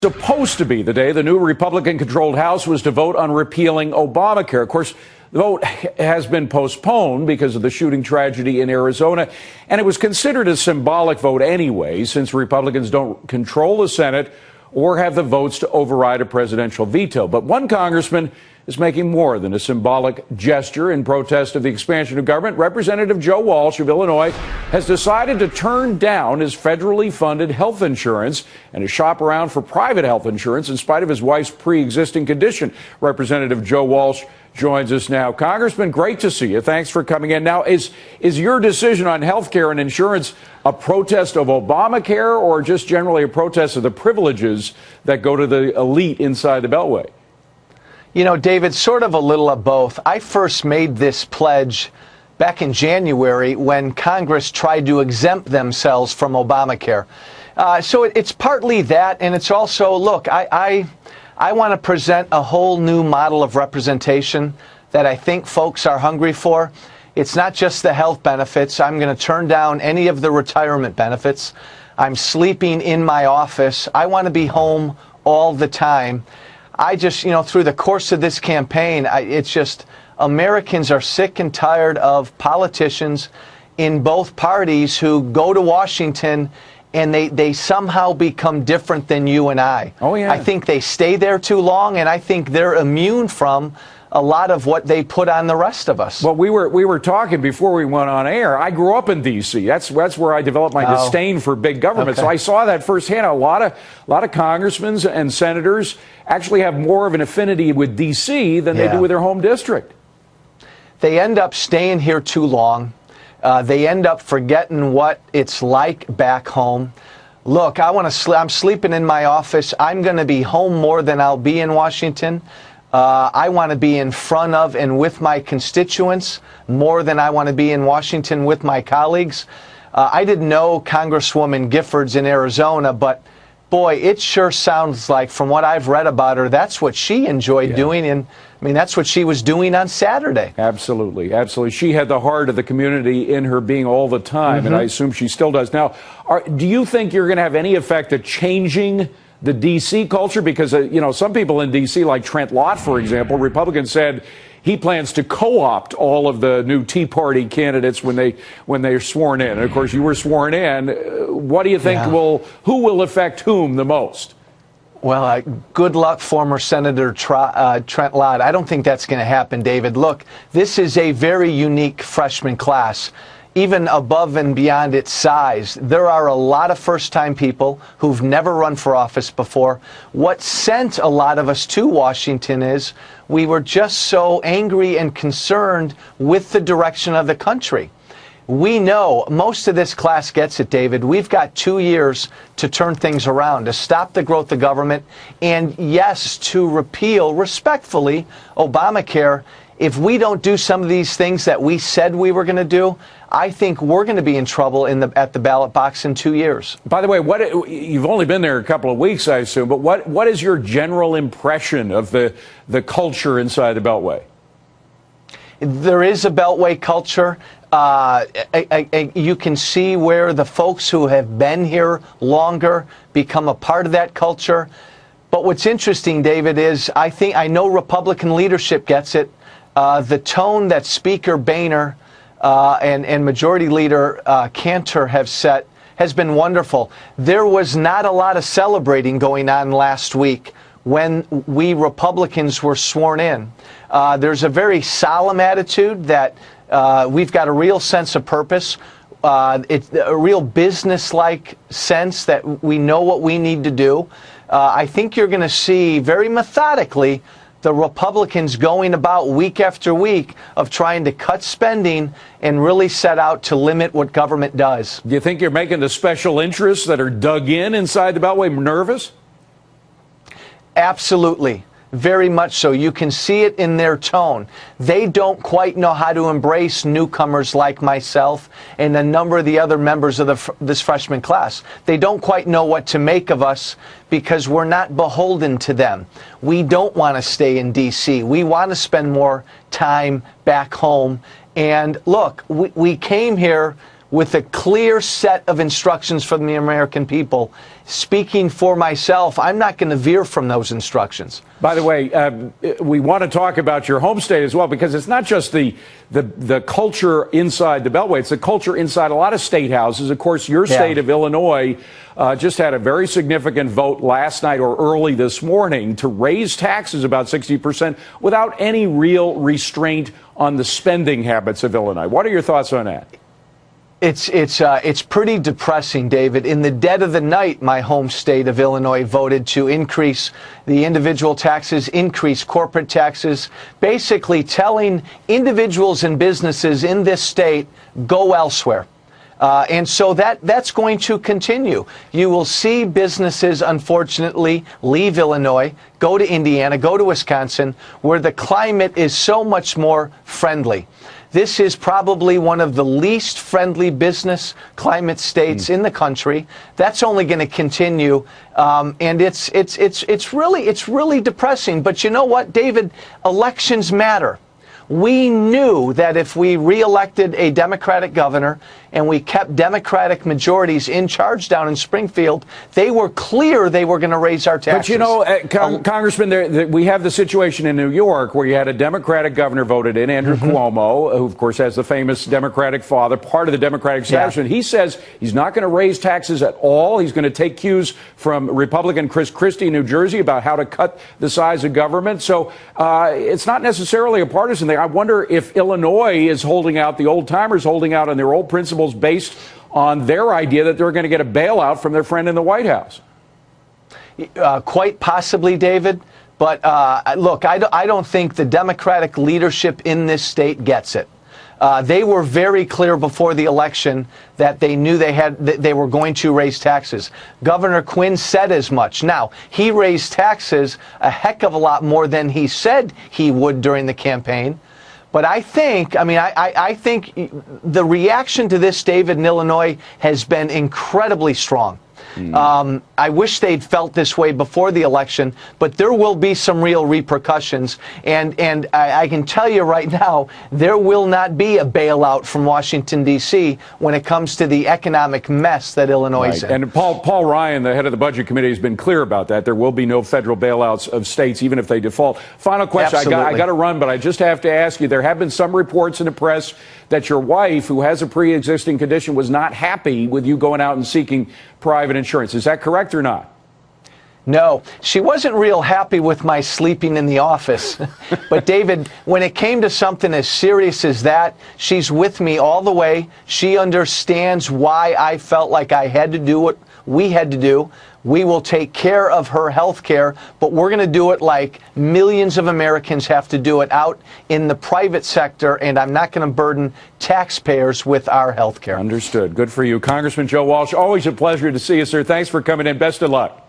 Supposed to be the day the new Republican-controlled House was to vote on repealing Obamacare. Of course, the vote has been postponed because of the shooting tragedy in Arizona, and it was considered a symbolic vote anyway, since Republicans don't control the Senate or have the votes to override a presidential veto. But one congressman is making more than a symbolic gesture in protest of the expansion of government. Representative Joe Walsh of Illinois has decided to turn down his federally funded health insurance and to shop around for private health insurance in spite of his wife's pre-existing condition. Representative Joe Walsh joins us now. Congressman, great to see you. Thanks for coming in. Now, is your decision on health care and insurance a protest of Obamacare or just generally a protest of the privileges that go to the elite inside the Beltway? You know, David, sort of a little of both. I first made this pledge back in January when Congress tried to exempt themselves from Obamacare. So it's partly that, and it's also, look, I want to present a whole new model of representation that I think folks are hungry for. It's not just the health benefits. I'm going to turn down any of the retirement benefits. I'm sleeping in my office. I want to be home all the time. I just, you know, through the course of this campaign, it's just Americans are sick and tired of politicians in both parties who go to Washington and they somehow become different than you and I. Oh, yeah. I think they stay there too long, and I think they're immune from a lot of what they put on the rest of us. Well, we were talking before we went on air. I grew up in D.C. That's where I developed my disdain for big government. Okay. So I saw that firsthand. A lot of congressmen and senators actually have more of an affinity with D.C. than they do with their home district. They end up staying here too long. They end up forgetting what it's like back home. Look, I'm sleeping in my office. I'm going to be home more than I'll be in Washington. I want to be in front of and with my constituents more than I want to be in Washington with my colleagues. I didn't know Congresswoman Giffords in Arizona, but boy, it sure sounds like, from what I've read about her, that's what she enjoyed doing. And I mean, that's what she was doing on Saturday. Absolutely. Absolutely. She had the heart of the community in her being all the time, and I assume she still does. Now, do you think you're going to have any effect of changing the D.C. culture? Because, you know, some people in D.C., like Trent Lott, for example, Republicans said he plans to co-opt all of the new Tea Party candidates when they're sworn in. And, of course, you were sworn in. What do you think who will affect whom the most? Well, good luck, former Senator Trent Lott. I don't think that's going to happen, David. Look, this is a very unique freshman class. Even above and beyond its size, there are a lot of first-time people who've never run for office before. What sent a lot of us to Washington is we were just so angry and concerned with the direction of the country. We know most of this class gets it, David. We've got 2 years to turn things around, to stop the growth of government, and yes, to repeal, respectfully, Obamacare. If we don't do some of these things that we said we were going to do, I think we're going to be in trouble at the ballot box in 2 years. By the way, you've only been there a couple of weeks, I assume, but what is your general impression of the culture inside the Beltway? There is a Beltway culture. You can see where the folks who have been here longer become a part of that culture. But what's interesting, David, is I know Republican leadership gets it. The tone that Speaker Boehner and Majority Leader Cantor have set has been wonderful. There was not a lot of celebrating going on last week when we Republicans were sworn in. There's a very solemn attitude that we've got a real sense of purpose. It's a real business-like sense that we know what we need to do. I think you're going to see very methodically the Republicans going about week after week of trying to cut spending and really set out to limit what government does. Do you think you're making the special interests that are dug inside the Beltway nervous? Absolutely. Very much so. You can see it in their tone. They don't quite know how to embrace newcomers like myself and a number of the other members of this freshman class. They don't quite know what to make of us because we're not beholden to them. We don't want to stay in D.C. We want to spend more time back home. And look, we came here with a clear set of instructions from the American people, speaking for myself, I'm not going to veer from those instructions. By the way, we want to talk about your home state as well, because it's not just the culture inside the Beltway, it's the culture inside a lot of state houses. Of course, your state of Illinois just had a very significant vote last night or early this morning to raise taxes about 60% without any real restraint on the spending habits of Illinois. What are your thoughts on that? It's pretty depressing, David. In the dead of the night, my home state of Illinois voted to increase the individual taxes, increase corporate taxes, basically telling individuals and businesses in this state, go elsewhere. And so that's going to continue. You will see businesses, unfortunately, leave Illinois, go to Indiana, go to Wisconsin, where the climate is so much more friendly. This is probably one of the least friendly business climate states in the country. That's only going to continue, and it's really depressing. But you know what, David? Elections matter. We knew that if we reelected a Democratic governor and we kept Democratic majorities in charge down in Springfield, they were clear they were going to raise our taxes. But you know, Congressman, we have the situation in New York where you had a Democratic governor voted in, Andrew Cuomo, who of course has the famous Democratic father, part of the Democratic establishment. He says he's not going to raise taxes at all. He's going to take cues from Republican Chris Christie in New Jersey about how to cut the size of government. So it's not necessarily a partisan thing. I wonder if Illinois is holding out, the old timers holding out on their old principles based on their idea that they're going to get a bailout from their friend in the White House. Quite possibly, David. But look, I don't think the Democratic leadership in this state gets it. They were very clear before the election that they knew they were going to raise taxes. Governor Quinn said as much. Now, he raised taxes a heck of a lot more than he said he would during the campaign. But I think the reaction to this, David, in Illinois has been incredibly strong. I wish they'd felt this way before the election, but there will be some real repercussions. And I can tell you right now, there will not be a bailout from Washington, D.C. when it comes to the economic mess that Illinois is in. And Paul Ryan, the head of the Budget Committee, has been clear about that. There will be no federal bailouts of states, even if they default. Final question. I got to run, but I just have to ask you, there have been some reports in the press that your wife, who has a pre-existing condition, was not happy with you going out and seeking private insurance. Is that correct or not? No, she wasn't real happy with my sleeping in the office. But David, when it came to something as serious as that, she's with me all the way. She understands why I felt like I had to do what we had to do. We will take care of her health care, but we're going to do it like millions of Americans have to do it out in the private sector, and I'm not going to burden taxpayers with our health care. Understood. Good for you. Congressman Joe Walsh, always a pleasure to see you, sir. Thanks for coming in. Best of luck.